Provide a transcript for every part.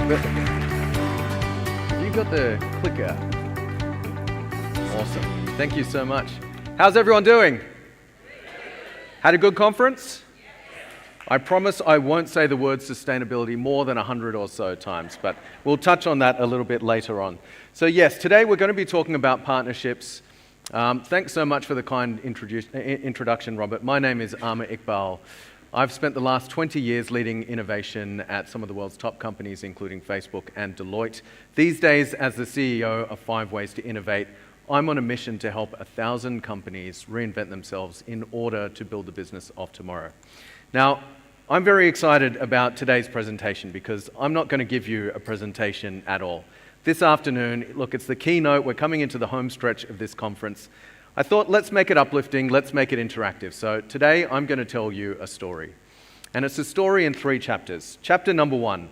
You got the clicker. Awesome. Thank you so much. How's everyone doing? Had a good conference? I promise I won't say the word sustainability more than 100 or so times, but we'll touch on that a little bit later on. So yes, today we're going to be talking about partnerships. Thanks so much for the kind introduction, Robert. My name is Amer Iqbal. I've spent the last 20 years leading innovation at some of the world's top companies, including Facebook and Deloitte. These days, as the CEO of 5 Ways to Innovate, I'm on a mission to help 1,000 companies reinvent themselves in order to build the business of tomorrow. Now, I'm very excited about today's presentation because I'm not going to give you a presentation at all. This afternoon, look, it's the keynote. We're coming into the home stretch of this conference. I thought, let's make it uplifting, let's make it interactive. So today, I'm going to tell you a story. And it's a story in 3 chapters. Chapter number 1,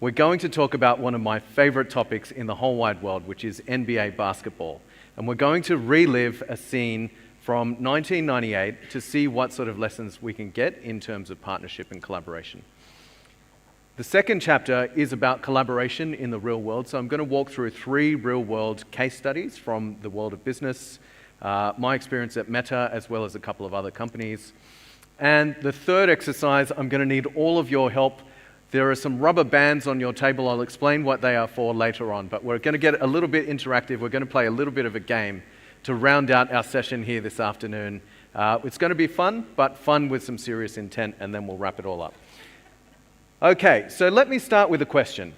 we're going to talk about one of my favorite topics in the whole wide world, which is NBA basketball. And we're going to relive a scene from 1998 to see what sort of lessons we can get in terms of partnership and collaboration. The second chapter is about collaboration in the real world. So I'm going to walk through 3 real-world case studies from the world of business, my experience at Meta, as well as a couple of other companies. And the third exercise, I'm going to need all of your help. There are some rubber bands on your table. I'll explain what they are for later on. But we're going to get a little bit interactive. We're going to play a little bit of a game to round out our session here this afternoon. It's going to be fun, but fun with some serious intent, and then we'll wrap it all up. Okay, so let me start with a question.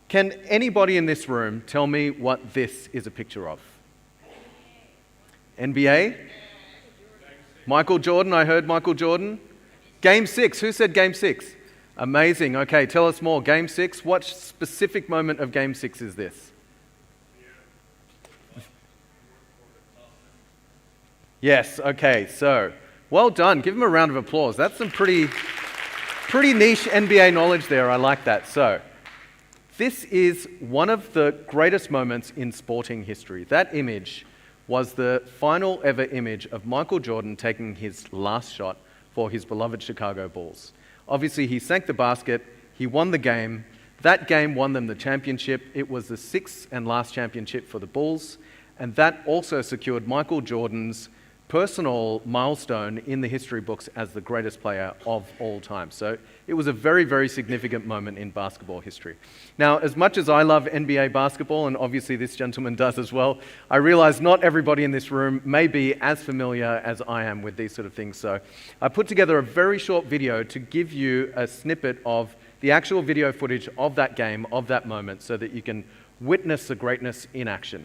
Can anybody in this room tell me what this is a picture of? NBA? Michael Jordan, I heard Michael Jordan. Game 6, who said Game 6? Amazing, okay, tell us more. Game 6, what specific moment of Game 6 is this? Yes, okay, so, well done. Give him a round of applause. That's some pretty niche NBA knowledge there. I like that. So, this is one of the greatest moments in sporting history. That image was the final ever image of Michael Jordan taking his last shot for his beloved Chicago Bulls. Obviously, he sank the basket. He won the game. That game won them the championship. It was the 6th and last championship for the Bulls. And that also secured Michael Jordan's personal milestone in the history books as the greatest player of all time. So it was a very, very significant moment in basketball history. Now, as much as I love NBA basketball, and obviously this gentleman does as well, I realize not everybody in this room may be as familiar as I am with these sort of things. So I put together a very short video to give you a snippet of the actual video footage of that game, of that moment, so that you can witness the greatness in action.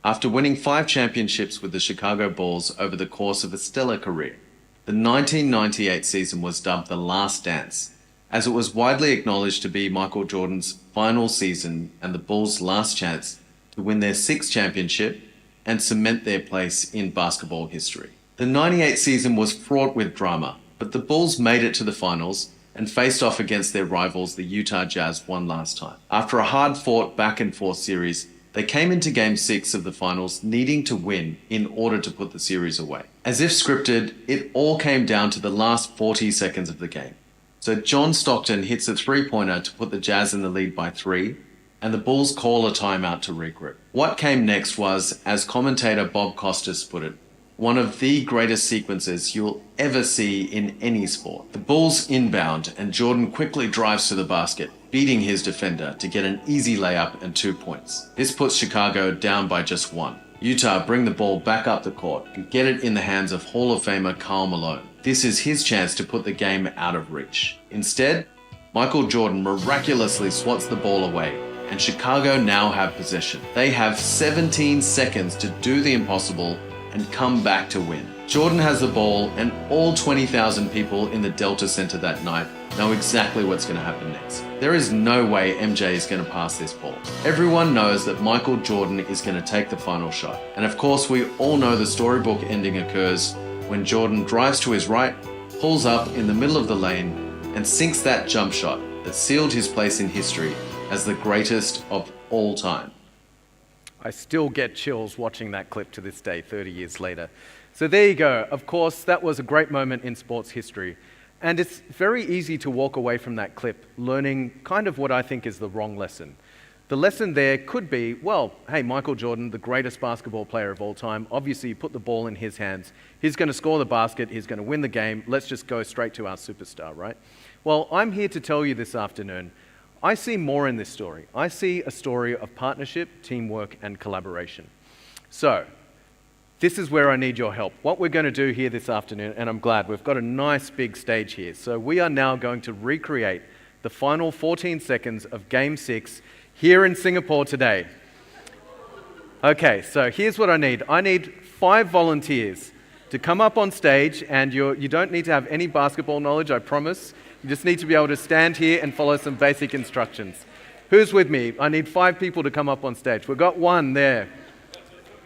After winning 5 championships with the Chicago Bulls over the course of a stellar career, the 1998 season was dubbed the Last Dance, as it was widely acknowledged to be Michael Jordan's final season and the Bulls' last chance to win their 6th championship and cement their place in basketball history. The 98 season was fraught with drama, but the Bulls made it to the finals and faced off against their rivals, the Utah Jazz, one last time. After a hard-fought back-and-forth series, they came into Game 6 of the finals needing to win in order to put the series away. As if scripted, it all came down to the last 40 seconds of the game. So John Stockton hits a 3-pointer to put the Jazz in the lead by 3, and the Bulls call a timeout to regroup. What came next was, as commentator Bob Costas put it, one of the greatest sequences you'll ever see in any sport. The Bulls inbound, and Jordan quickly drives to the basket, beating his defender to get an easy layup and 2 points. This puts Chicago down by just 1. Utah bring the ball back up the court and get it in the hands of Hall of Famer Karl Malone. This is his chance to put the game out of reach. Instead, Michael Jordan miraculously swats the ball away, and Chicago now have possession. They have 17 seconds to do the impossible and come back to win. Jordan has the ball, and all 20,000 people in the Delta Center that night know exactly what's going to happen next. There is no way MJ is going to pass this ball. Everyone knows that Michael Jordan is going to take the final shot. And of course, we all know the storybook ending occurs when Jordan drives to his right, pulls up in the middle of the lane, and sinks that jump shot that sealed his place in history as the greatest of all time. I still get chills watching that clip to this day, 30 years later. So there you go. Of course, that was a great moment in sports history. And it's very easy to walk away from that clip learning kind of what I think is the wrong lesson. The lesson there could be, well, hey, Michael Jordan, the greatest basketball player of all time, obviously you put the ball in his hands, he's going to score the basket, he's going to win the game, let's just go straight to our superstar, right? Well, I'm here to tell you this afternoon, I see more in this story. I see a story of partnership, teamwork, and collaboration. So, this is where I need your help. What we're going to do here this afternoon, and I'm glad, we've got a nice big stage here. So we are now going to recreate the final 14 seconds of Game 6 here in Singapore today. Okay, so here's what I need. I need 5 volunteers to come up on stage, and you don't need to have any basketball knowledge, I promise. You just need to be able to stand here and follow some basic instructions. Who's with me? I need 5 people to come up on stage. We've got 1 there,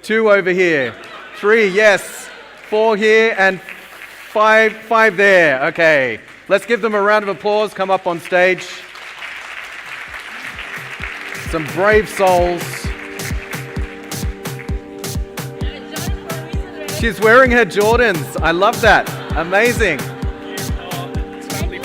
2 over here, 3, yes, 4 here, and 5 there. Okay, let's give them a round of applause. Come up on stage. Some brave souls. She's wearing her Jordans. I love that. Amazing.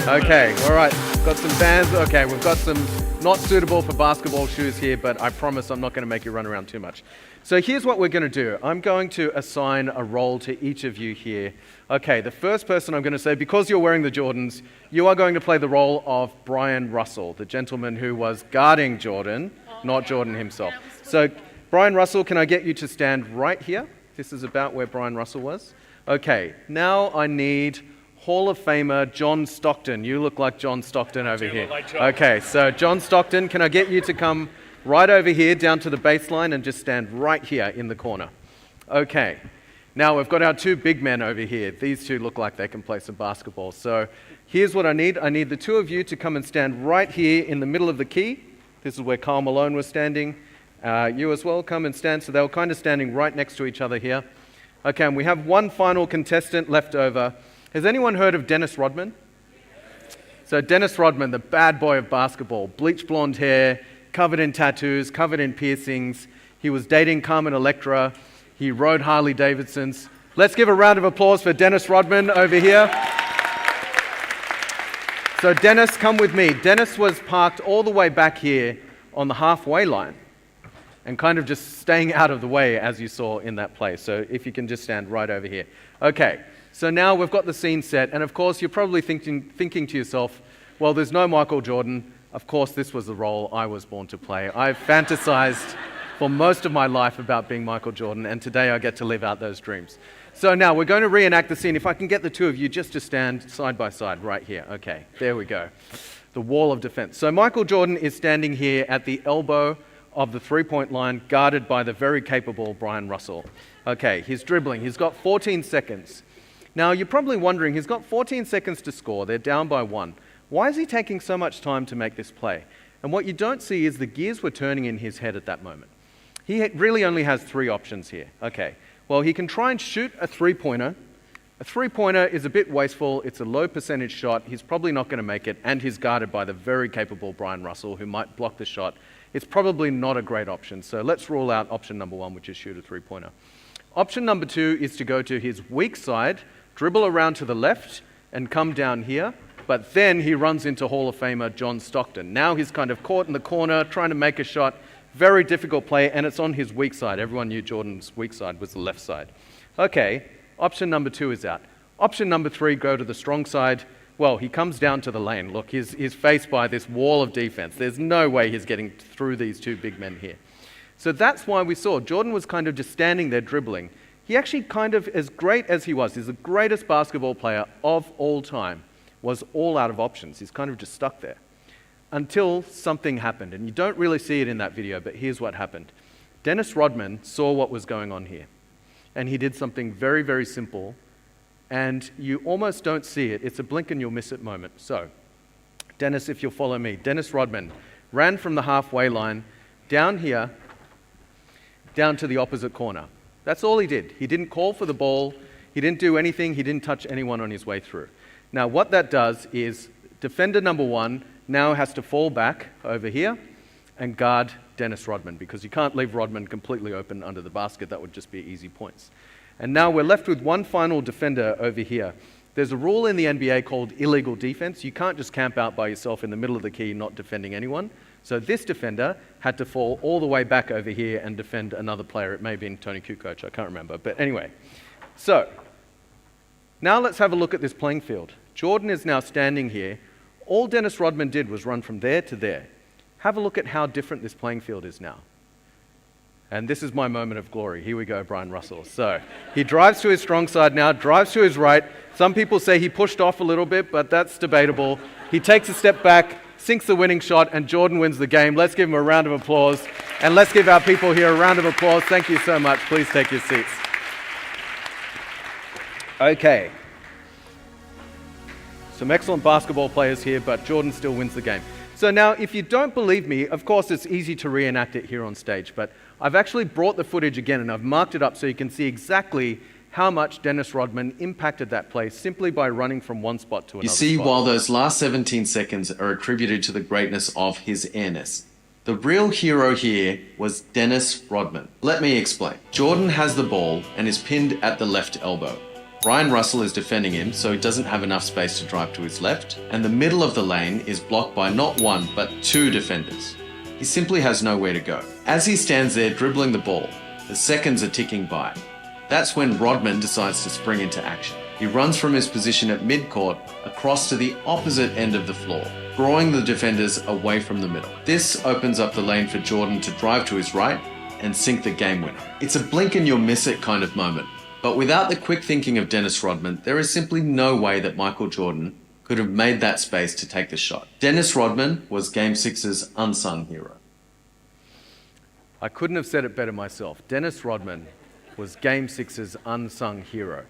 Okay, all right. Got some Vans. Okay, we've got some not suitable for basketball shoes here, but I promise I'm not going to make you run around too much. So here's what we're going to do. I'm going to assign a role to each of you here. Okay, the first person I'm going to say, because you're wearing the Jordans, you are going to play the role of Brian Russell, the gentleman who was guarding Jordan, not Jordan himself. So Brian Russell, can I get you to stand right here? This is about where Brian Russell was. Okay, now I need Hall of Famer John Stockton. You look like John Stockton over here. Okay, so John Stockton, can I get you to come right over here down to the baseline and just stand right here in the corner? Okay, now we've got our 2 big men over here. These 2 look like they can play some basketball. So here's what I need. I need the 2 of you to come and stand right here in the middle of the key. This is where Karl Malone was standing. You as well, come and stand. So they were kind of standing right next to each other here. Okay, and we have 1 final contestant left over. Has anyone heard of Dennis Rodman? So Dennis Rodman, the bad boy of basketball, bleach blonde hair, covered in tattoos, covered in piercings. He was dating Carmen Electra. He rode Harley Davidsons. Let's give a round of applause for Dennis Rodman over here. So Dennis, come with me. Dennis was parked all the way back here on the halfway line and kind of just staying out of the way, as you saw in that play. So if you can just stand right over here. Okay, so now we've got the scene set, and of course you're probably thinking to yourself, well, there's no Michael Jordan. Of course, this was the role I was born to play. I've fantasized for most of my life about being Michael Jordan, and today I get to live out those dreams. So now we're going to reenact the scene. If I can get the 2 of you just to stand side by side right here. Okay, there we go. The wall of defense. So Michael Jordan is standing here at the elbow of the 3-point line, guarded by the very capable Brian Russell. Okay, he's dribbling. He's got 14 seconds. Now, you're probably wondering, he's got 14 seconds to score. They're down by 1. Why is he taking so much time to make this play? And what you don't see is the gears were turning in his head at that moment. He really only has 3 options here. Okay, well, he can try and shoot a 3-pointer. A 3-pointer is a bit wasteful. It's a low percentage shot. He's probably not going to make it, and he's guarded by the very capable Brian Russell, who might block the shot. It's probably not a great option. So let's rule out option number 1, which is shoot a 3-pointer. Option number 2 is to go to his weak side, dribble around to the left, and come down here. But then he runs into Hall of Famer John Stockton. Now he's kind of caught in the corner, trying to make a shot. Very difficult play, and it's on his weak side. Everyone knew Jordan's weak side was the left side. Okay, option number 2 is out. Option number 3, go to the strong side. Well, he comes down to the lane. Look, he's faced by this wall of defense. There's no way he's getting through these 2 big men here. So that's why we saw Jordan was kind of just standing there dribbling. He actually kind of, as great as he was, he's the greatest basketball player of all time, was all out of options. He's kind of just stuck there until something happened. And you don't really see it in that video, but here's what happened. Dennis Rodman saw what was going on here, and he did something very, very simple, and you almost don't see it. It's a blink and you'll miss it moment. So, Dennis, if you'll follow me, Dennis Rodman ran from the halfway line down here, down to the opposite corner. That's all he did. He didn't call for the ball. He didn't do anything. He didn't touch anyone on his way through. Now, what that does is defender number 1 now has to fall back over here and guard Dennis Rodman, because you can't leave Rodman completely open under the basket. That would just be easy points. And now we're left with one final defender over here. There's a rule in the NBA called illegal defense. You can't just camp out by yourself in the middle of the key not defending anyone. So this defender had to fall all the way back over here and defend another player. It may have been Tony Kukoc, I can't remember. But anyway, so now let's have a look at this playing field. Jordan is now standing here. All Dennis Rodman did was run from there to there. Have a look at how different this playing field is now. And this is my moment of glory. Here we go, Brian Russell. So he drives to his strong side now, drives to his right. Some people say he pushed off a little bit, but that's debatable. He takes a step back, sinks the winning shot, and Jordan wins the game. Let's give him a round of applause. And let's give our people here a round of applause. Thank you so much. Please take your seats. Okay. Some excellent basketball players here, but Jordan still wins the game. So now, if you don't believe me, of course it's easy to reenact it here on stage, but I've actually brought the footage again and I've marked it up so you can see exactly how much Dennis Rodman impacted that play simply by running from one spot to another spot. You see, while those last 17 seconds are attributed to the greatness of his airness, the real hero here was Dennis Rodman. Let me explain. Jordan has the ball and is pinned at the left elbow. Brian Russell is defending him, so he doesn't have enough space to drive to his left, and the middle of the lane is blocked by not one, but two defenders. He simply has nowhere to go. As he stands there dribbling the ball, the seconds are ticking by. That's when Rodman decides to spring into action. He runs from his position at midcourt across to the opposite end of the floor, drawing the defenders away from the middle. This opens up the lane for Jordan to drive to his right and sink the game winner. It's a blink and you'll miss it kind of moment. But without the quick thinking of Dennis Rodman, there is simply no way that Michael Jordan could have made that space to take the shot. Dennis Rodman was Game 6's unsung hero. I couldn't have said it better myself. Dennis Rodman was Game 6's unsung hero.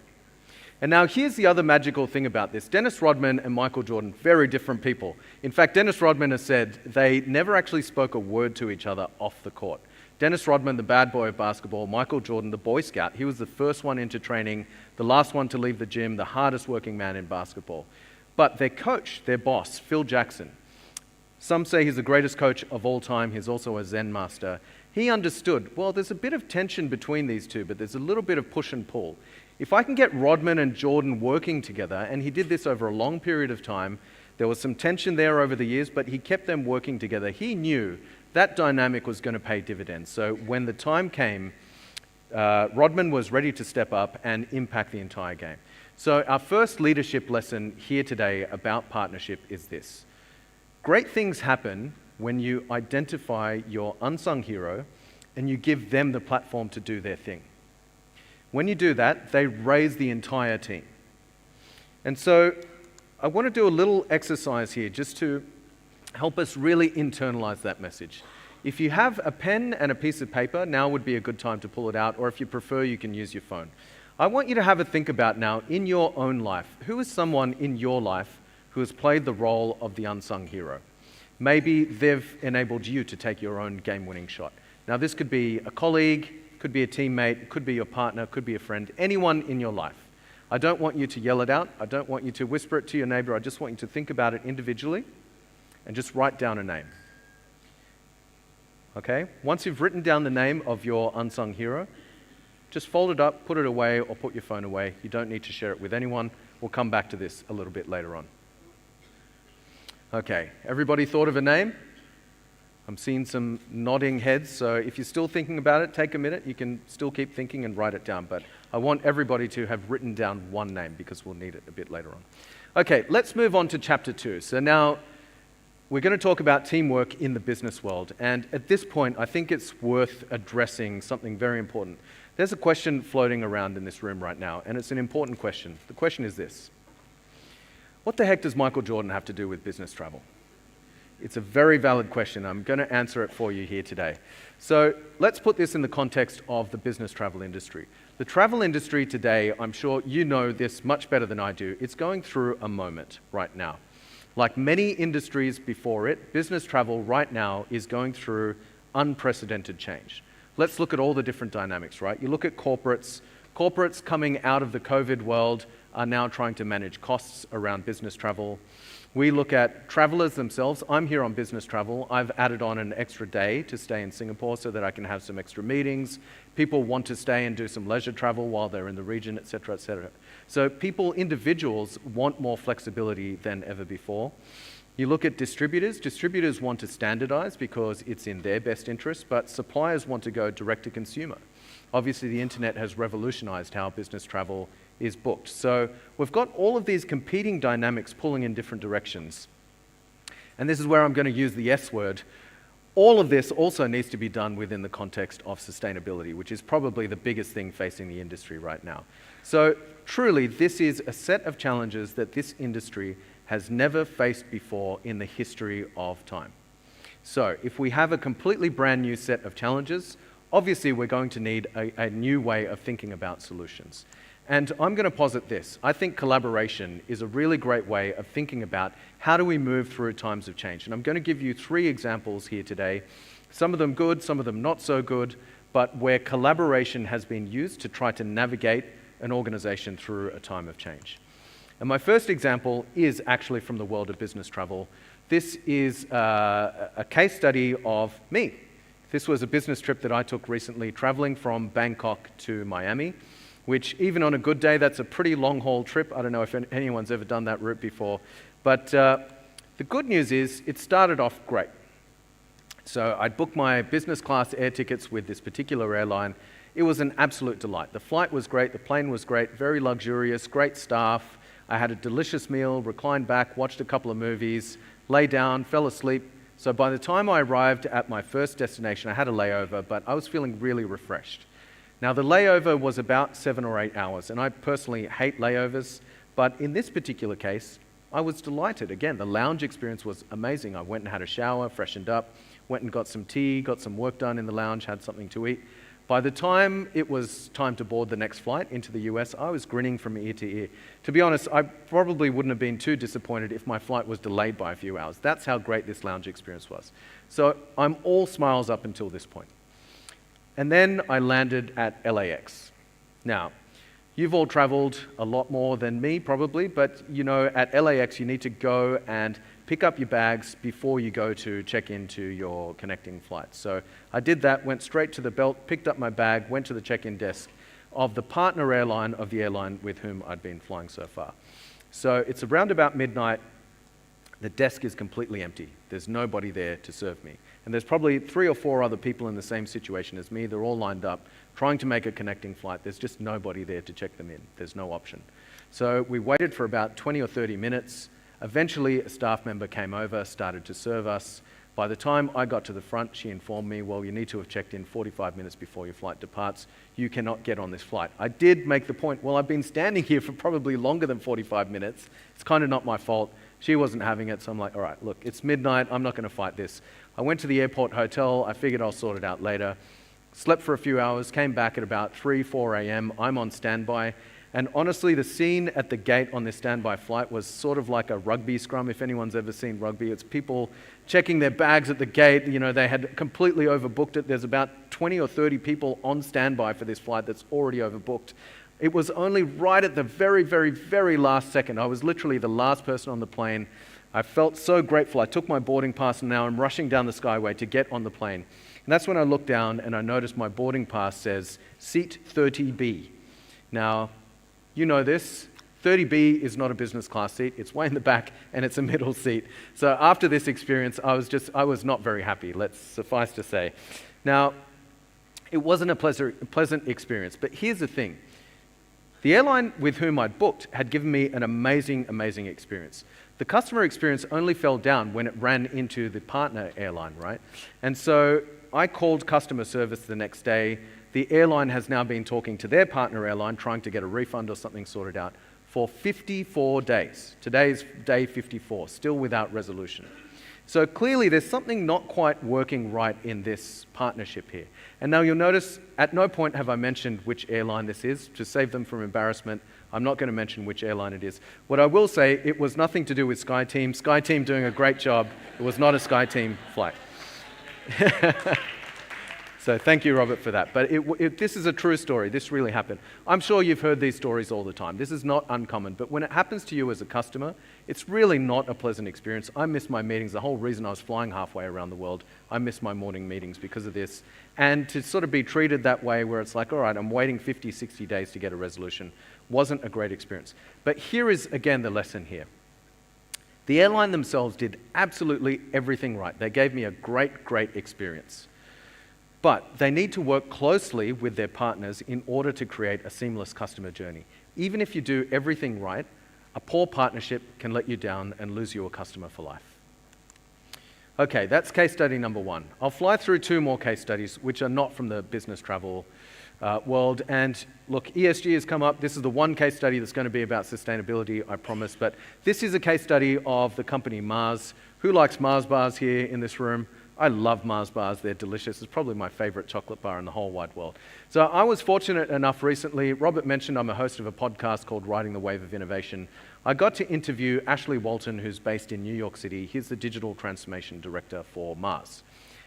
And now here's the other magical thing about this. Dennis Rodman and Michael Jordan, very different people. In fact, Dennis Rodman has said they never actually spoke a word to each other off the court. Dennis Rodman, the bad boy of basketball, Michael Jordan, the Boy Scout. He was the first one into training, the last one to leave the gym, the hardest working man in basketball. But their coach, their boss, Phil Jackson, some say he's the greatest coach of all time. He's also a Zen master. He understood, well, there's a bit of tension between these two, but there's a little bit of push and pull. If I can get Rodman and Jordan working together, and he did this over a long period of time, there was some tension there over the years, but he kept them working together. He knew that dynamic was going to pay dividends. So when the time came, Rodman was ready to step up and impact the entire game. So our first leadership lesson here today about partnership is this. Great things happen when you identify your unsung hero and you give them the platform to do their thing. When you do that, they raise the entire team. And so I want to do a little exercise here just to help us really internalize that message. If you have a pen and a piece of paper, now would be a good time to pull it out, or if you prefer, you can use your phone. I want you to have a think about now, in your own life, who is someone in your life who has played the role of the unsung hero? Maybe they've enabled you to take your own game-winning shot. Now, this could be a colleague, could be a teammate, could be your partner, could be a friend, anyone in your life. I don't want you to yell it out. I don't want you to whisper it to your neighbor. I just want you to think about it individually and just write down a name. Okay? Once you've written down the name of your unsung hero, just fold it up, put it away, or put your phone away. You don't need to share it with anyone. We'll come back to this a little bit later on. Okay, everybody thought of a name? I'm seeing some nodding heads, so if you're still thinking about it, take a minute. You can still keep thinking and write it down, but I want everybody to have written down one name because we'll need it a bit later on. Okay, let's move on to chapter 2. So now we're going to talk about teamwork in the business world, and at this point, I think it's worth addressing something very important. There's a question floating around in this room right now, and it's an important question. The question is this: what the heck does Michael Jordan have to do with business travel? It's a very valid question. I'm going to answer it for you here today. So let's put this in the context of the business travel industry. The travel industry today, I'm sure you know this much better than I do, it's going through a moment right now. Like many industries before it, business travel right now is going through unprecedented change. Let's look at all the different dynamics, right? You look at corporates coming out of the COVID world, are now trying to manage costs around business travel. We look at travelers themselves. I'm here on business travel. I've added on an extra day to stay in Singapore so that I can have some extra meetings. People want to stay and do some leisure travel while they're in the region, et cetera, et cetera. So people, individuals, want more flexibility than ever before. You look at distributors. Distributors want to standardize because it's in their best interest, but suppliers want to go direct to consumer. Obviously, the internet has revolutionized how business travel is booked. So we've got all of these competing dynamics pulling in different directions. And this is where I'm going to use the S word. All of this also needs to be done within the context of sustainability, which is probably the biggest thing facing the industry right now. So truly, this is a set of challenges that this industry has never faced before in the history of time. So if we have a completely brand new set of challenges, obviously we're going to need a new way of thinking about solutions. And I'm going to posit this. I think collaboration is a really great way of thinking about how do we move through times of change. And I'm going to give you 3 examples here today. Some of them good, some of them not so good, but where collaboration has been used to try to navigate an organization through a time of change. And my first example is actually from the world of business travel. This is a case study of me. This was a business trip that I took recently, traveling from Bangkok to Miami, which even on a good day, that's a pretty long-haul trip. I don't know if anyone's ever done that route before. But the good news is it started off great. So I'd booked my business class air tickets with this particular airline. It was an absolute delight. The flight was great, the plane was great, very luxurious, great staff. I had a delicious meal, reclined back, watched a couple of movies, lay down, fell asleep. So by the time I arrived at my first destination, I had a layover, but I was feeling really refreshed. Now, the layover was about 7 or 8 hours, and I personally hate layovers, but in this particular case, I was delighted. Again, the lounge experience was amazing. I went and had a shower, freshened up, went and got some tea, got some work done in the lounge, had something to eat. By the time it was time to board the next flight into the US, I was grinning from ear to ear. To be honest, I probably wouldn't have been too disappointed if my flight was delayed by a few hours. That's how great this lounge experience was. So I'm all smiles up until this point. And then I landed at LAX. Now, you've all traveled a lot more than me probably, but you know, at LAX you need to go and pick up your bags before you go to check into your connecting flight. So I did that, went straight to the belt, picked up my bag, went to the check-in desk of the partner airline of the airline with whom I'd been flying so far. So it's around about midnight. The desk is completely empty. There's nobody there to serve me. And there's probably 3 or 4 other people in the same situation as me. They're all lined up, trying to make a connecting flight. There's just nobody there to check them in. There's no option. So we waited for about 20 or 30 minutes. Eventually, a staff member came over, started to serve us. By the time I got to the front, she informed me, well, you need to have checked in 45 minutes before your flight departs. You cannot get on this flight. I did make the point, well, I've been standing here for probably longer than 45 minutes. It's kind of not my fault. She wasn't having it, so I'm like, all right, look, it's midnight. I'm not going to fight this. I went to the airport hotel. I figured I'll sort it out later. Slept for a few hours, came back at about 3, 4 a.m. I'm on standby. And honestly, the scene at the gate on this standby flight was sort of like a rugby scrum. If anyone's ever seen rugby, it's people checking their bags at the gate. You know, they had completely overbooked it. There's about 20 or 30 people on standby for this flight that's already overbooked. It was only right at the very, very, very last second. I was literally the last person on the plane. I felt so grateful. I took my boarding pass and now I'm rushing down the skyway to get on the plane. And that's when I looked down and I noticed my boarding pass says seat 30B. Now, you know this, 30B is not a business class seat. It's way in the back and it's a middle seat. So after this experience, I was not very happy, let's suffice to say. Now, it wasn't a pleasant experience, but here's the thing. The airline with whom I'd booked had given me an amazing, amazing experience. The customer experience only fell down when it ran into the partner airline, right? And so I called customer service the next day. The airline has now been talking to their partner airline, trying to get a refund or something sorted out for 54 days. Today is day 54, still without resolution. So clearly there's something not quite working right in this partnership here. And now you'll notice at no point have I mentioned which airline this is. To save them from embarrassment, I'm not going to mention which airline it is. What I will say, it was nothing to do with SkyTeam. SkyTeam doing a great job. It was not a SkyTeam flight. So thank you, Robert, for that. But this is a true story. This really happened. I'm sure you've heard these stories all the time. This is not uncommon. But when it happens to you as a customer, it's really not a pleasant experience. I miss my meetings. The whole reason I was flying halfway around the world, I miss my morning meetings because of this. And to sort of be treated that way where it's like, all right, I'm waiting 50, 60 days to get a resolution, wasn't a great experience. But here is, again, the lesson here. The airline themselves did absolutely everything right. They gave me a great, great experience. But they need to work closely with their partners in order to create a seamless customer journey. Even if you do everything right, a poor partnership can let you down and lose you a customer for life. Okay, that's case study number one. I'll fly through two more case studies, which are not from the business travel world. And look, ESG has come up. This is the one case study that's going to be about sustainability, I promise. But this is a case study of the company Mars. Who likes Mars bars here in this room? I love Mars bars. They're delicious. It's probably my favorite chocolate bar in the whole wide world. So I was fortunate enough recently. Robert mentioned I'm a host of a podcast called Riding the Wave of Innovation. I got to interview Ashley Walton, who's based in New York City. He's the digital transformation director for Mars.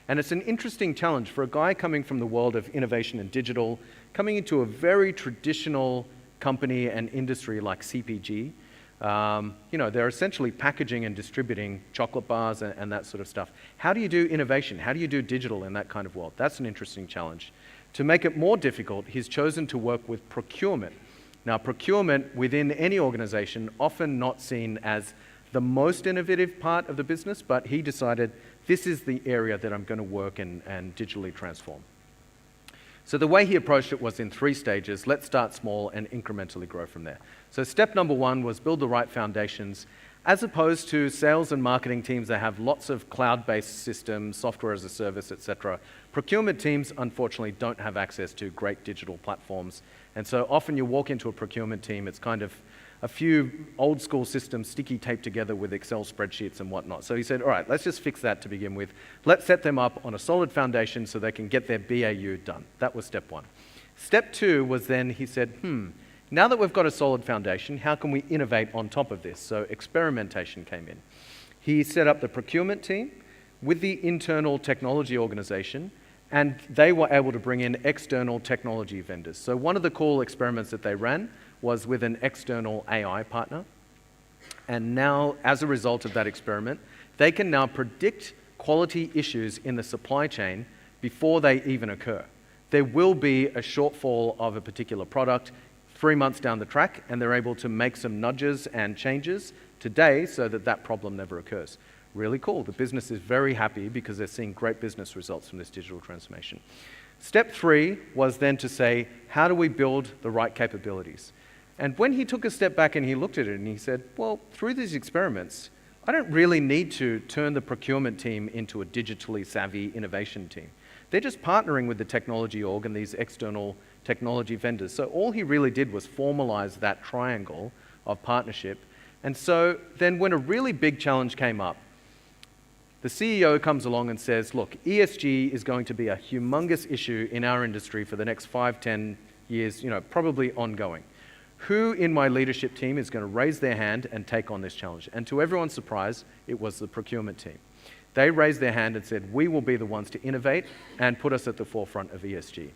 And it's an interesting challenge for a guy coming from the world of innovation and digital, coming into a very traditional company and industry like CPG. They're essentially packaging and distributing chocolate bars and that sort of stuff. How do you do innovation? How do you do digital in that kind of world? That's an interesting challenge. To make it more difficult, he's chosen to work with procurement. Now, procurement within any organization, often not seen as the most innovative part of the business, but he decided this is the area that I'm going to work and digitally transform. So the way he approached it was in 3 stages. Let's start small and incrementally grow from there. So step number 1 was build the right foundations. As opposed to sales and marketing teams that have lots of cloud-based systems, software as a service, etc., procurement teams, unfortunately, don't have access to great digital platforms. And so often you walk into a procurement team, it's kind of a few old school systems sticky taped together with Excel spreadsheets and whatnot. So he said, all right, let's just fix that to begin with. Let's set them up on a solid foundation so they can get their BAU done. That was step 1. Step 2 was then he said, now that we've got a solid foundation, how can we innovate on top of this? So experimentation came in. He set up the procurement team with the internal technology organization, and they were able to bring in external technology vendors. So one of the cool experiments that they ran was with an external AI partner. And now, as a result of that experiment, they can now predict quality issues in the supply chain before they even occur. There will be a shortfall of a particular product 3 months down the track, and they're able to make some nudges and changes today so that that problem never occurs. Really cool. The business is very happy because they're seeing great business results from this digital transformation. Step 3 was then to say, how do we build the right capabilities? And when he took a step back and he looked at it and he said, well, through these experiments, I don't really need to turn the procurement team into a digitally savvy innovation team. They're just partnering with the technology org and these external technology vendors. So all he really did was formalize that triangle of partnership. And so then when a really big challenge came up, the CEO comes along and says, look, ESG is going to be a humongous issue in our industry for the next 5, 10 years, probably ongoing. Who in my leadership team is going to raise their hand and take on this challenge? And to everyone's surprise, it was the procurement team. They raised their hand and said, we will be the ones to innovate and put us at the forefront of ESG.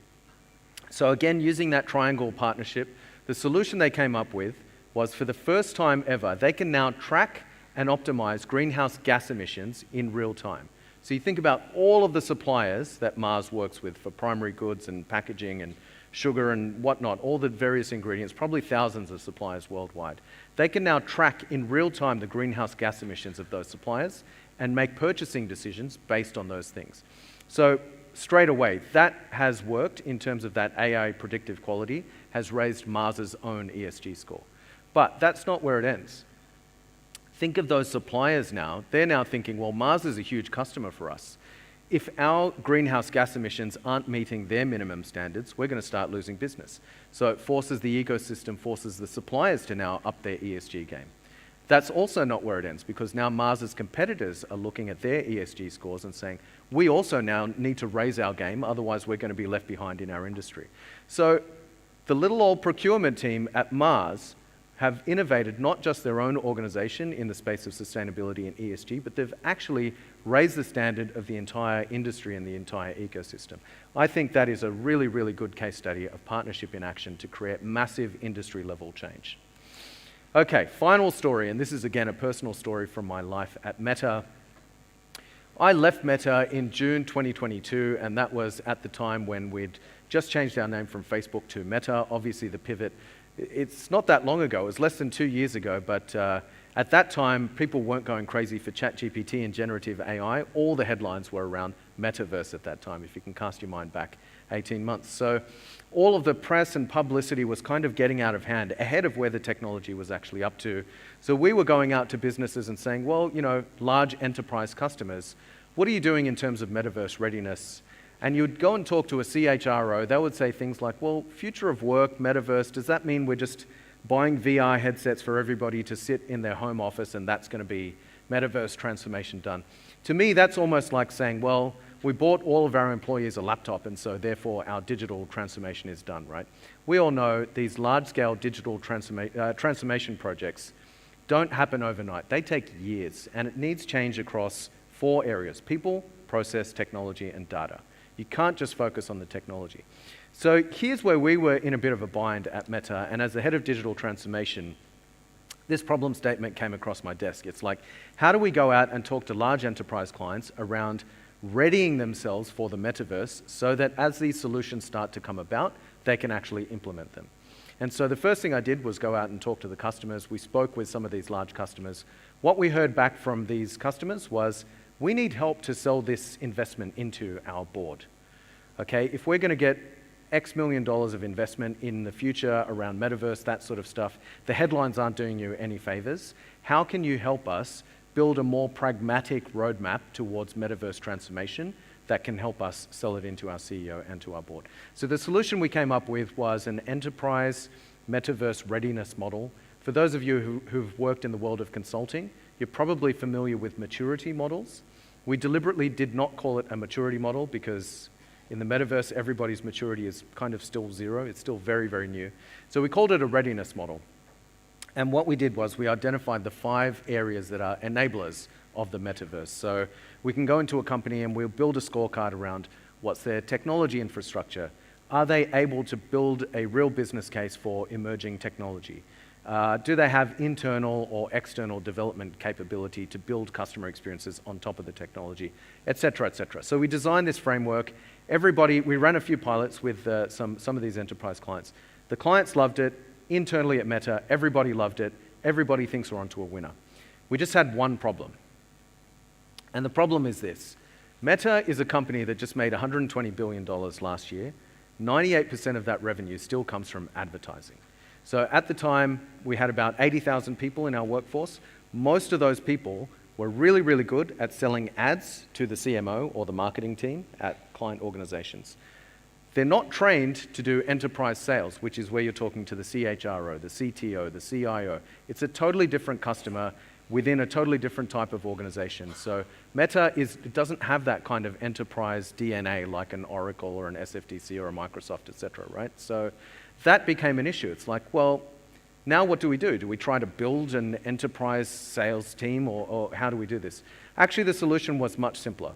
So again, using that triangle partnership, the solution they came up with was for the first time ever, they can now track and optimize greenhouse gas emissions in real time. So you think about all of the suppliers that Mars works with for primary goods and packaging and sugar and whatnot, all the various ingredients, probably thousands of suppliers worldwide. They can now track in real time the greenhouse gas emissions of those suppliers and make purchasing decisions based on those things. So straight away, that has worked in terms of that AI predictive quality, has raised Mars's own ESG score. But that's not where it ends. Think of those suppliers now. They're now thinking, well, Mars is a huge customer for us. If our greenhouse gas emissions aren't meeting their minimum standards, we're going to start losing business. So it forces the ecosystem, forces the suppliers to now up their ESG game. That's also not where it ends, because now Mars's competitors are looking at their ESG scores and saying, we also now need to raise our game, otherwise we're going to be left behind in our industry. So the little old procurement team at Mars have innovated not just their own organization in the space of sustainability and ESG, but they've actually raised the standard of the entire industry and the entire ecosystem. I think that is a really, really good case study of partnership in action to create massive industry-level change. Okay, final story, and this is again a personal story from my life at Meta. I left Meta in June 2022, and that was at the time when we'd just changed our name from Facebook to Meta. Obviously, the pivot, it's not that long ago, it was less than 2 years ago, but at that time, people weren't going crazy for ChatGPT and generative AI. All the headlines were around metaverse at that time, if you can cast your mind back 18 months. So all of the press and publicity was kind of getting out of hand ahead of where the technology was actually up to. So we were going out to businesses and saying, well, you know, large enterprise customers, what are you doing in terms of metaverse readiness? And you'd go and talk to a CHRO, they would say things like, well, future of work, metaverse, does that mean we're just buying VR headsets for everybody to sit in their home office and that's going to be metaverse transformation done? To me, that's almost like saying, well, we bought all of our employees a laptop and so therefore our digital transformation is done, right? We all know these large-scale digital transformation projects don't happen overnight. They take years and it needs change across 4 areas: people, process, technology, and data. You can't just focus on the technology. So here's where we were in a bit of a bind at Meta, and as the head of digital transformation, this problem statement came across my desk. It's like, how do we go out and talk to large enterprise clients around readying themselves for the metaverse so that as these solutions start to come about, they can actually implement them? And so the first thing I did was go out and talk to the customers. We spoke with some of these large customers. What we heard back from these customers was, we need help to sell this investment into our board. Okay, if we're going to get X million dollars of investment in the future around metaverse, that sort of stuff, the headlines aren't doing you any favors. How can you help us build a more pragmatic roadmap towards metaverse transformation that can help us sell it into our CEO and to our board? So the solution we came up with was an enterprise metaverse readiness model. For those of you who've worked in the world of consulting, you're probably familiar with maturity models. We deliberately did not call it a maturity model because in the metaverse, everybody's maturity is kind of still 0. It's still very, very new. So we called it a readiness model. And what we did was we identified the 5 areas that are enablers of the metaverse. So we can go into a company and we'll build a scorecard around what's their technology infrastructure. Are they able to build a real business case for emerging technology? Do they have internal or external development capability to build customer experiences on top of the technology, et cetera, et cetera. So we designed this framework. We ran a few pilots with some of these enterprise clients. The clients loved it. Internally at Meta, everybody loved it. Everybody thinks we're onto a winner. We just had one problem. And the problem is this. Meta is a company that just made $120 billion last year. 98% of that revenue still comes from advertising. So at the time, we had about 80,000 people in our workforce. Most of those people were really, really good at selling ads to the CMO or the marketing team at client organizations. They're not trained to do enterprise sales, which is where you're talking to the CHRO, the CTO, the CIO. It's a totally different customer within a totally different type of organization. So Meta it doesn't have that kind of enterprise DNA like an Oracle or an SFTC or a Microsoft, et cetera, right? So that became an issue. It's like, well, now what do we do? Do we try to build an enterprise sales team or how do we do this? Actually, the solution was much simpler.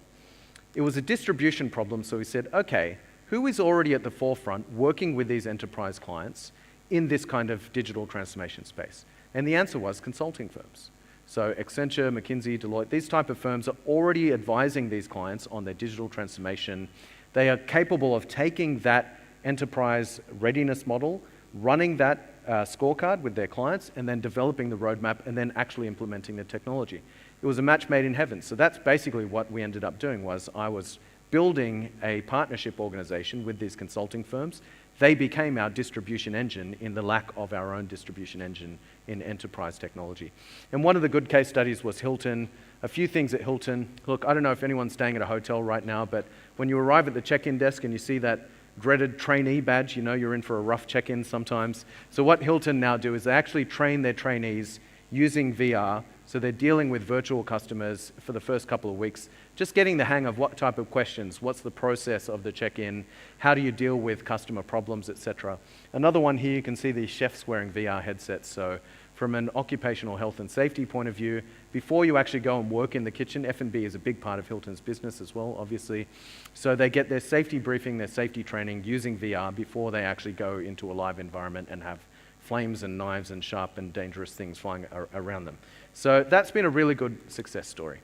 It was a distribution problem, so we said, okay, who is already at the forefront working with these enterprise clients in this kind of digital transformation space? And the answer was consulting firms. So Accenture, McKinsey, Deloitte, these type of firms are already advising these clients on their digital transformation. They are capable of taking that enterprise readiness model, running that scorecard with their clients, and then developing the roadmap, and then actually implementing the technology. It was a match made in heaven. So that's basically what we ended up doing. Was I was building a partnership organization with these consulting firms. They became our distribution engine in the lack of our own distribution engine in enterprise technology. And one of the good case studies was Hilton. A few things at Hilton. Look, I don't know if anyone's staying at a hotel right now, but when you arrive at the check-in desk and you see that dreaded trainee badge, you know you're in for a rough check-in sometimes. So what Hilton now do is they actually train their trainees using VR So they're dealing with virtual customers for the first couple of weeks, just getting the hang of what type of questions, what's the process of the check-in, how do you deal with customer problems, etc. Another one here, you can see these chefs wearing VR headsets. So from an occupational health and safety point of view, before you actually go and work in the kitchen, F&B is a big part of Hilton's business as well, obviously. So they get their safety briefing, their safety training using VR before they actually go into a live environment and have flames and knives and sharp and dangerous things flying around them. So that's been a really good success story.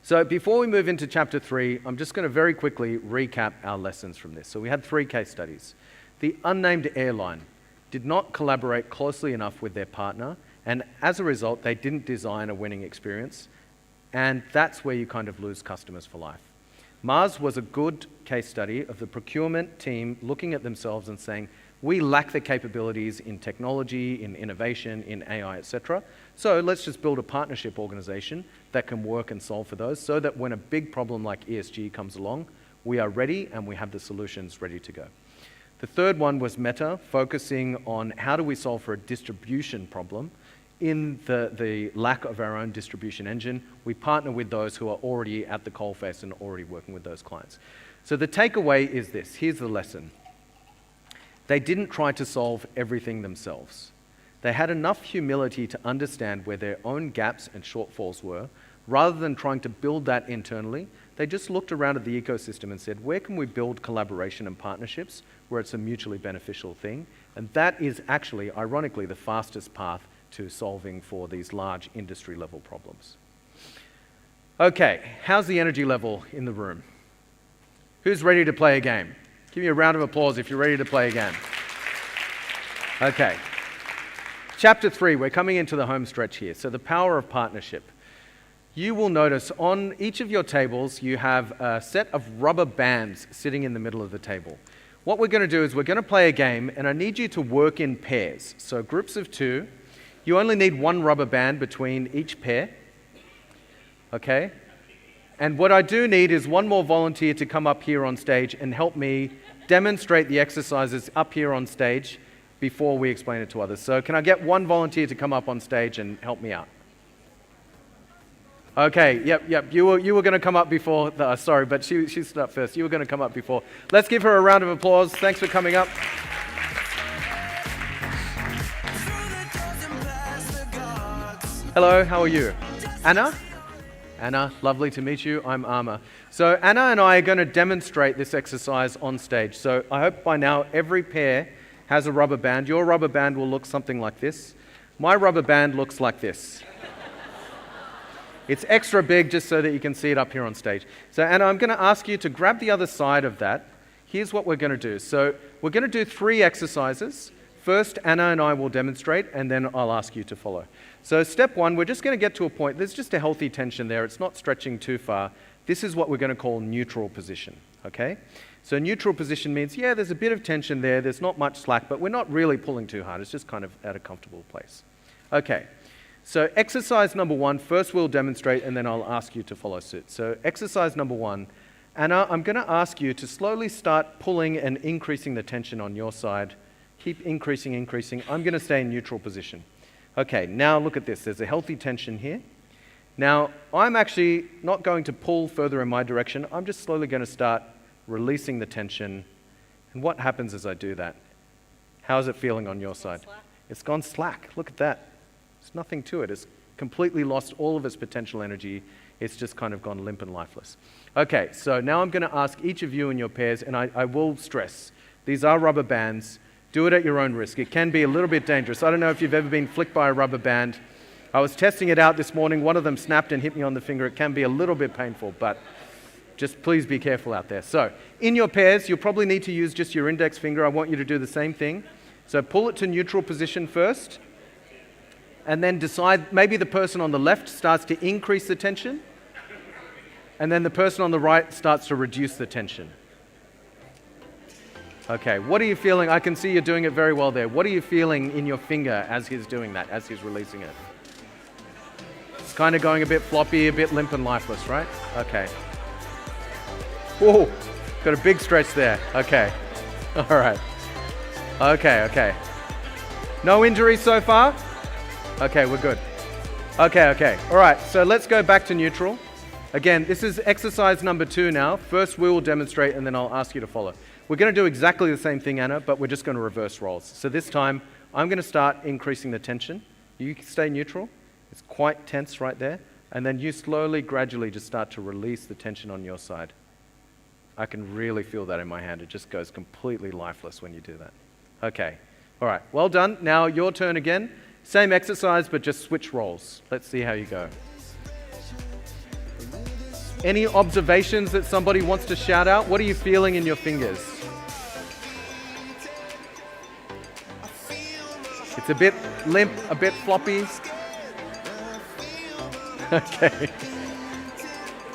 So before we move into chapter 3, I'm just going to very quickly recap our lessons from this. So we had 3 case studies. The unnamed airline did not collaborate closely enough with their partner, and as a result, they didn't design a winning experience, and that's where you kind of lose customers for life. Mars was a good case study of the procurement team looking at themselves and saying, we lack the capabilities in technology, in innovation, in AI, etc. So let's just build a partnership organization that can work and solve for those so that when a big problem like ESG comes along, we are ready and we have the solutions ready to go. The third one was Meta, focusing on how do we solve for a distribution problem. In the lack of our own distribution engine, we partner with those who are already at the coalface and already working with those clients. So the takeaway is this. Here's the lesson. They didn't try to solve everything themselves. They had enough humility to understand where their own gaps and shortfalls were. Rather than trying to build that internally, they just looked around at the ecosystem and said, where can we build collaboration and partnerships where it's a mutually beneficial thing? And that is actually, ironically, the fastest path to solving for these large industry level problems. Okay, how's the energy level in the room? Who's ready to play a game? Give me a round of applause if you're ready to play a game. Okay. Chapter 3, we're coming into the home stretch here. So the power of partnership. You will notice on each of your tables, you have a set of rubber bands sitting in the middle of the table. What we're going to do is we're going to play a game, and I need you to work in pairs. So groups of 2. You only need 1 rubber band between each pair. Okay? And what I do need is 1 more volunteer to come up here on stage and help me demonstrate the exercises up here on stage before we explain it to others. So can I get 1 volunteer to come up on stage and help me out? Okay, yep. You were going to come up before. Sorry, but she stood up first. You were going to come up before. Let's give her a round of applause. Thanks for coming up. Hello, how are you? Anna? Anna, lovely to meet you. I'm Amer. So Anna and I are going to demonstrate this exercise on stage. So I hope by now every pair has a rubber band. Your rubber band will look something like this. My rubber band looks like this. It's extra big just so that you can see it up here on stage. So Anna, I'm going to ask you to grab the other side of that. Here's what we're going to do. So we're going to do 3 exercises. First, Anna and I will demonstrate, and then I'll ask you to follow. So step 1, we're just going to get to a point. There's just a healthy tension there. It's not stretching too far. This is what we're going to call neutral position, okay? So neutral position means, yeah, there's a bit of tension there. There's not much slack, but we're not really pulling too hard. It's just kind of at a comfortable place. Okay, so exercise number 1, first we'll demonstrate, and then I'll ask you to follow suit. So exercise number 1, Anna, I'm going to ask you to slowly start pulling and increasing the tension on your side. Keep increasing. I'm going to stay in neutral position. Okay, now look at this. There's a healthy tension here. Now, I'm actually not going to pull further in my direction. I'm just slowly going to start releasing the tension. And what happens as I do that? How's it feeling on your side? It's gone slack. Look at that. There's nothing to it. It's completely lost all of its potential energy. It's just kind of gone limp and lifeless. Okay, so now I'm going to ask each of you in your pairs, and I will stress, these are rubber bands. Do it at your own risk. It can be a little bit dangerous. I don't know if you've ever been flicked by a rubber band. I was testing it out this morning. One of them snapped and hit me on the finger. It can be a little bit painful, but just please be careful out there. So in your pairs, you'll probably need to use just your index finger. I want you to do the same thing. So pull it to neutral position first, and then decide maybe the person on the left starts to increase the tension, and then the person on the right starts to reduce the tension. Okay, what are you feeling? I can see you're doing it very well there. What are you feeling in your finger as he's doing that, as he's releasing it? It's kind of going a bit floppy, a bit limp and lifeless, right? Okay. Whoa, got a big stretch there. Okay, all right. Okay. No injuries so far? Okay, we're good. Okay. All right, so let's go back to neutral. Again, this is exercise number 2 now. First we will demonstrate and then I'll ask you to follow. We're going to do exactly the same thing, Anna, but we're just going to reverse roles. So this time, I'm going to start increasing the tension. You stay neutral. It's quite tense right there. And then you slowly, gradually just start to release the tension on your side. I can really feel that in my hand. It just goes completely lifeless when you do that. Okay. All right. Well done. Now your turn again. Same exercise, but just switch roles. Let's see how you go. Any observations that somebody wants to shout out? What are you feeling in your fingers? It's a bit limp, a bit floppy. Okay.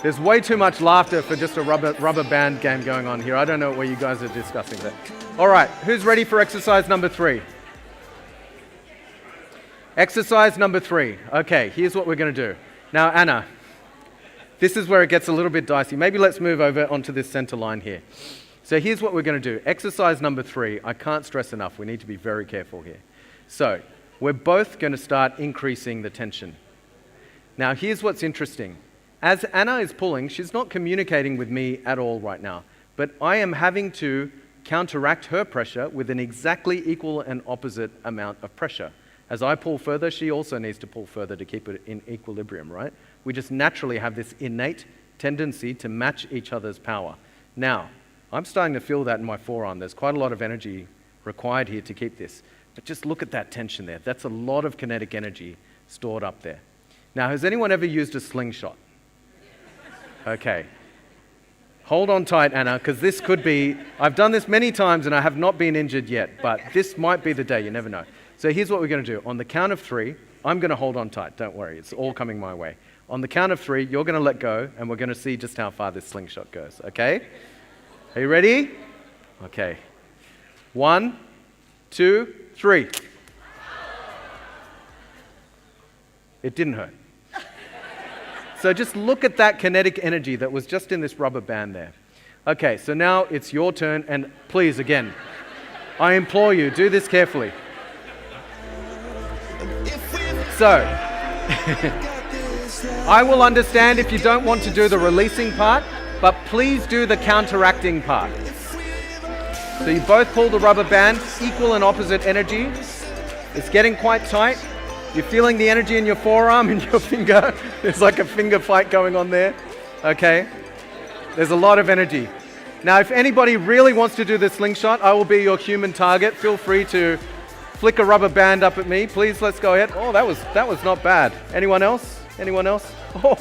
There's way too much laughter for just a rubber band game going on here. I don't know what you guys are discussing there. All right, who's ready for exercise number 3? Exercise number 3. Okay, here's what we're going to do. Now, Anna, this is where it gets a little bit dicey. Maybe let's move over onto this center line here. So here's what we're going to do. Exercise number 3, I can't stress enough. We need to be very careful here. So we're both going to start increasing the tension. Now, here's what's interesting. As Anna is pulling, she's not communicating with me at all right now, but I am having to counteract her pressure with an exactly equal and opposite amount of pressure. As I pull further, she also needs to pull further to keep it in equilibrium, right? We just naturally have this innate tendency to match each other's power. Now, I'm starting to feel that in my forearm. There's quite a lot of energy required here to keep this. But just look at that tension there. That's a lot of kinetic energy stored up there. Now, has anyone ever used a slingshot? Okay. Hold on tight, Anna, because this could be, I've done this many times and I have not been injured yet, but this might be the day, you never know. So here's what we're going to do. On the count of 3, I'm going to hold on tight, don't worry, it's all coming my way. On the count of 3, you're going to let go, and we're going to see just how far this slingshot goes, okay? Are you ready? Okay. 1, 2, 3. It didn't hurt. So just look at that kinetic energy that was just in this rubber band there. Okay, so now it's your turn, and please, again, I implore you, do this carefully. So, I will understand if you don't want to do the releasing part, but please do the counteracting part. So you both pull the rubber band, equal and opposite energy. It's getting quite tight. You're feeling the energy in your forearm and your finger. There's like a finger fight going on there. Okay? There's a lot of energy. Now, if anybody really wants to do the slingshot, I will be your human target. Feel free to flick a rubber band up at me. Please, let's go ahead. Oh, that was not bad. Anyone else? Anyone else? Oh,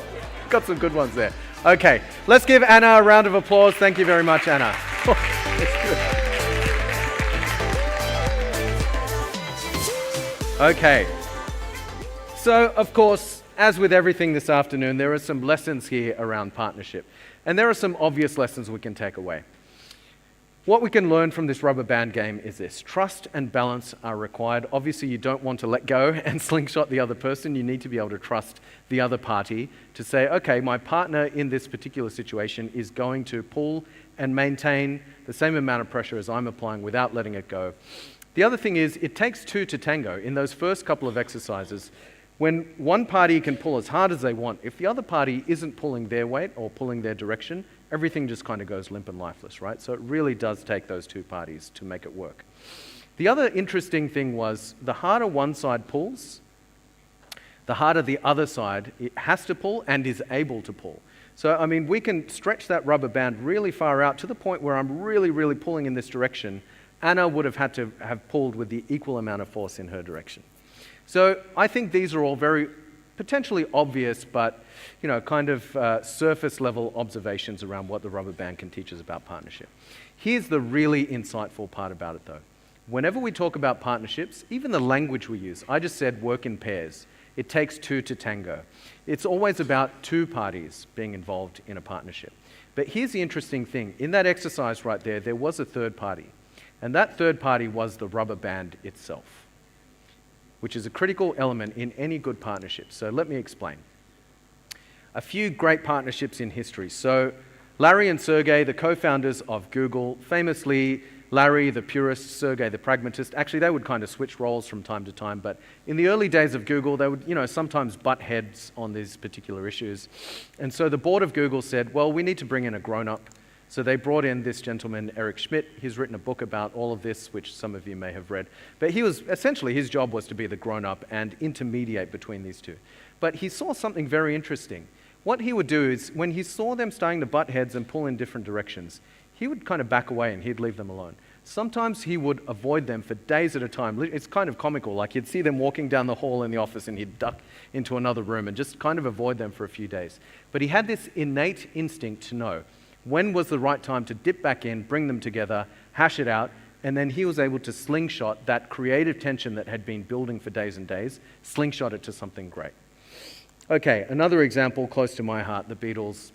got some good ones there. Okay, let's give Anna a round of applause. Thank you very much, Anna. Oh, that's good. Okay. So, of course, as with everything this afternoon, there are some lessons here around partnership. And there are some obvious lessons we can take away. What we can learn from this rubber band game is this. Trust and balance are required. Obviously, you don't want to let go and slingshot the other person. You need to be able to trust the other party to say, okay, my partner in this particular situation is going to pull and maintain the same amount of pressure as I'm applying without letting it go. The other thing is, it takes 2 to tango. In those first couple of exercises, when one party can pull as hard as they want, if the other party isn't pulling their weight or pulling their direction, everything just kind of goes limp and lifeless, right? So it really does take those 2 parties to make it work. The other interesting thing was the harder one side pulls, the harder the other side it has to pull and is able to pull. So, I mean, we can stretch that rubber band really far out to the point where I'm really, really pulling in this direction. Anna would have had to have pulled with the equal amount of force in her direction. So I think these are all very potentially obvious, but kind of surface level observations around what the rubber band can teach us about partnership. Here's the really insightful part about it though. Whenever we talk about partnerships, even the language we use, I just said work in pairs. It takes 2 to tango. It's always about 2 parties being involved in a partnership. But here's the interesting thing. In that exercise right there was a third party. And that third party was the rubber band itself, which is a critical element in any good partnership. So let me explain. A few great partnerships in history. So Larry and Sergey, the co-founders of Google, famously Larry, the purist, Sergey, the pragmatist. Actually, they would kind of switch roles from time to time, but in the early days of Google, they would, sometimes butt heads on these particular issues. And so the board of Google said, well, we need to bring in a grown-up. So they brought in this gentleman, Eric Schmidt. He's written a book about all of this, which some of you may have read. But essentially, his job was to be the grown-up and intermediate between these two. But he saw something very interesting. What he would do is, when he saw them starting to butt heads and pull in different directions, he would kind of back away and he'd leave them alone. Sometimes he would avoid them for days at a time. It's kind of comical, like you'd see them walking down the hall in the office and he'd duck into another room and just kind of avoid them for a few days. But he had this innate instinct to know when was the right time to dip back in, bring them together, hash it out, and then he was able to slingshot that creative tension that had been building for days and days, slingshot it to something great. Okay, another example close to my heart, the Beatles.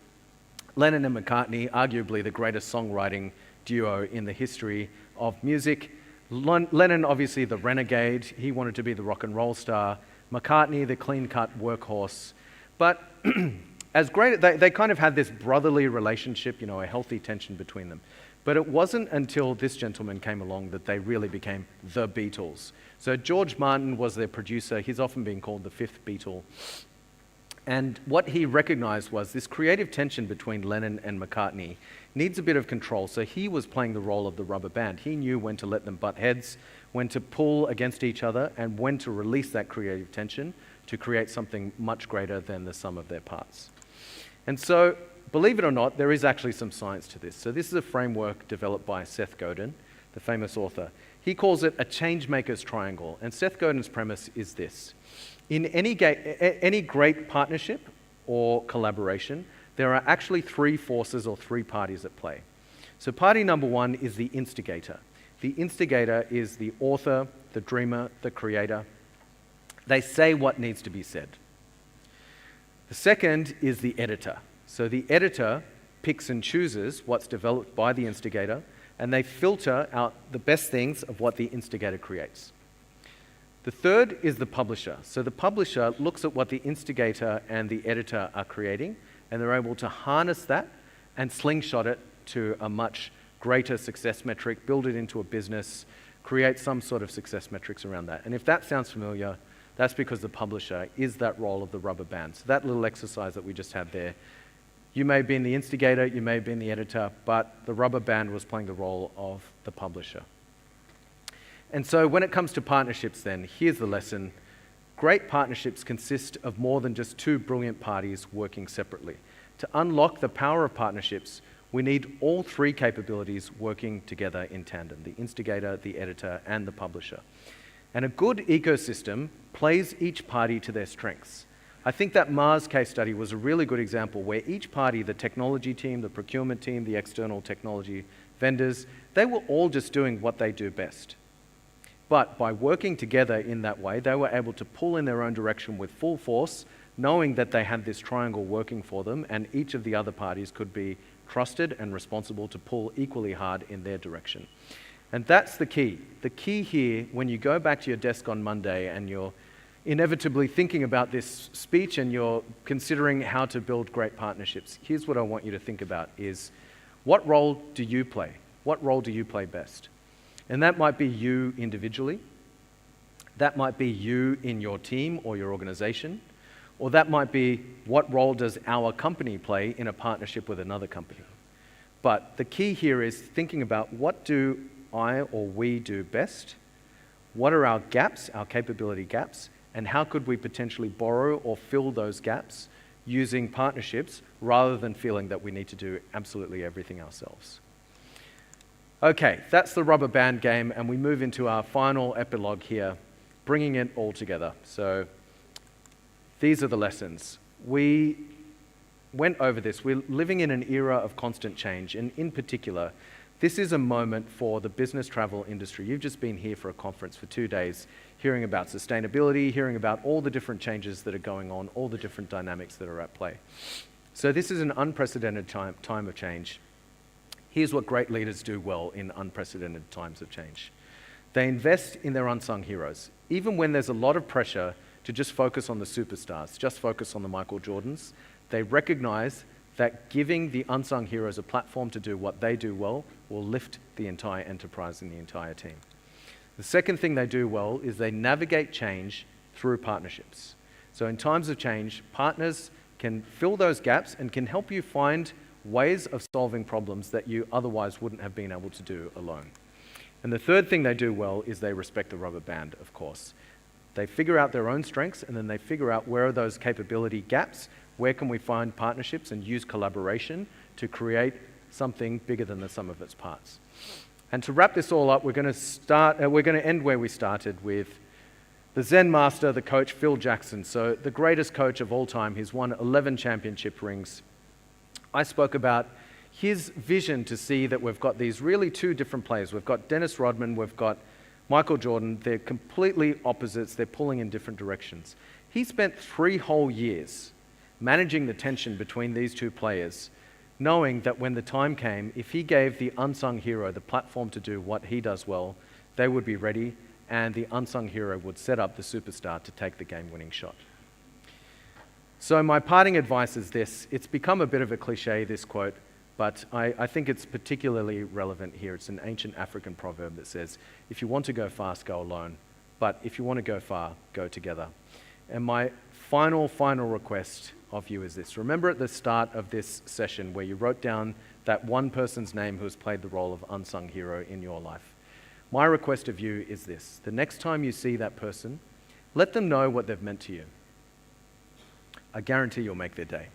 Lennon and McCartney, arguably the greatest songwriting duo in the history of music. Lennon, obviously the renegade, he wanted to be the rock and roll star. McCartney, the clean-cut workhorse. But as great, they kind of had this brotherly relationship, a healthy tension between them. But it wasn't until this gentleman came along that they really became the Beatles. So George Martin was their producer. He's often been called the fifth Beatle. And what he recognized was this creative tension between Lennon and McCartney needs a bit of control. So he was playing the role of the rubber band. He knew when to let them butt heads, when to pull against each other, and when to release that creative tension to create something much greater than the sum of their parts. And so, believe it or not, there is actually some science to this. So this is a framework developed by Seth Godin, the famous author. He calls it a changemaker's triangle. And Seth Godin's premise is this. In any great partnership or collaboration, there are actually three forces or three parties at play. So party number one is the instigator. The instigator is the author, the dreamer, the creator. They say what needs to be said. The second is the editor. So the editor picks and chooses what's developed by the instigator, and they filter out the best things of what the instigator creates. The third is the publisher. So the publisher looks at what the instigator and the editor are creating, and they're able to harness that and slingshot it to a much greater success metric, build it into a business, create some sort of success metrics around that. And if that sounds familiar, that's because the publisher is that role of the rubber band. So that little exercise that we just had there, you may have been the instigator, you may have been the editor, but the rubber band was playing the role of the publisher. And so when it comes to partnerships then, here's the lesson. Great partnerships consist of more than just two brilliant parties working separately. To unlock the power of partnerships, we need all three capabilities working together in tandem, the instigator, the editor, and the publisher. And a good ecosystem plays each party to their strengths. I think that Mars case study was a really good example where each party, the technology team, the procurement team, the external technology vendors, they were all just doing what they do best. But by working together in that way, they were able to pull in their own direction with full force, knowing that they had this triangle working for them, and each of the other parties could be trusted and responsible to pull equally hard in their direction. And that's the key. The key here, when you go back to your desk on Monday and you're inevitably thinking about this speech and you're considering how to build great partnerships, here's what I want you to think about is, what role do you play? What role do you play best? And that might be you individually, that might be you in your team or your organization, or that might be what role does our company play in a partnership with another company. But the key here is thinking about what do I or we do best, what are our gaps, our capability gaps, and how could we potentially borrow or fill those gaps using partnerships rather than feeling that we need to do absolutely everything ourselves. Okay, that's the rubber band game, and we move into our final epilogue here, bringing it all together. So these are the lessons. We went over this. We're living in an era of constant change, and in particular, this is a moment for the business travel industry. You've just been here for a conference for 2 days, hearing about sustainability, hearing about all the different changes that are going on, all the different dynamics that are at play. So this is an unprecedented time of change. Here's what great leaders do well in unprecedented times of change. They invest in their unsung heroes. Even when there's a lot of pressure to just focus on the superstars, just focus on the Michael Jordans, they recognize that giving the unsung heroes a platform to do what they do well will lift the entire enterprise and the entire team. The second thing they do well is they navigate change through partnerships. So in times of change, partners can fill those gaps and can help you find ways of solving problems that you otherwise wouldn't have been able to do alone. And the third thing they do well is they respect the rubber band, of course. They figure out their own strengths, and then they figure out where are those capability gaps, where can we find partnerships and use collaboration to create something bigger than the sum of its parts. And to wrap this all up, we're going to end where we started with the Zen master, the coach, Phil Jackson. So the greatest coach of all time. He's won 11 championship rings. I spoke about his vision to see that we've got these really two different players. We've got Dennis Rodman, we've got Michael Jordan. They're completely opposites. They're pulling in different directions. He spent 3 whole years managing the tension between these two players, knowing that when the time came, if he gave the unsung hero the platform to do what he does well, they would be ready, and the unsung hero would set up the superstar to take the game-winning shot. So my parting advice is this. It's become a bit of a cliche, this quote, but I think it's particularly relevant here. It's an ancient African proverb that says, if you want to go fast, go alone, but if you want to go far, go together. And my final request of you is this. Remember at the start of this session where you wrote down that one person's name who has played the role of unsung hero in your life. My request of you is this. The next time you see that person, let them know what they've meant to you. I guarantee you'll make their day.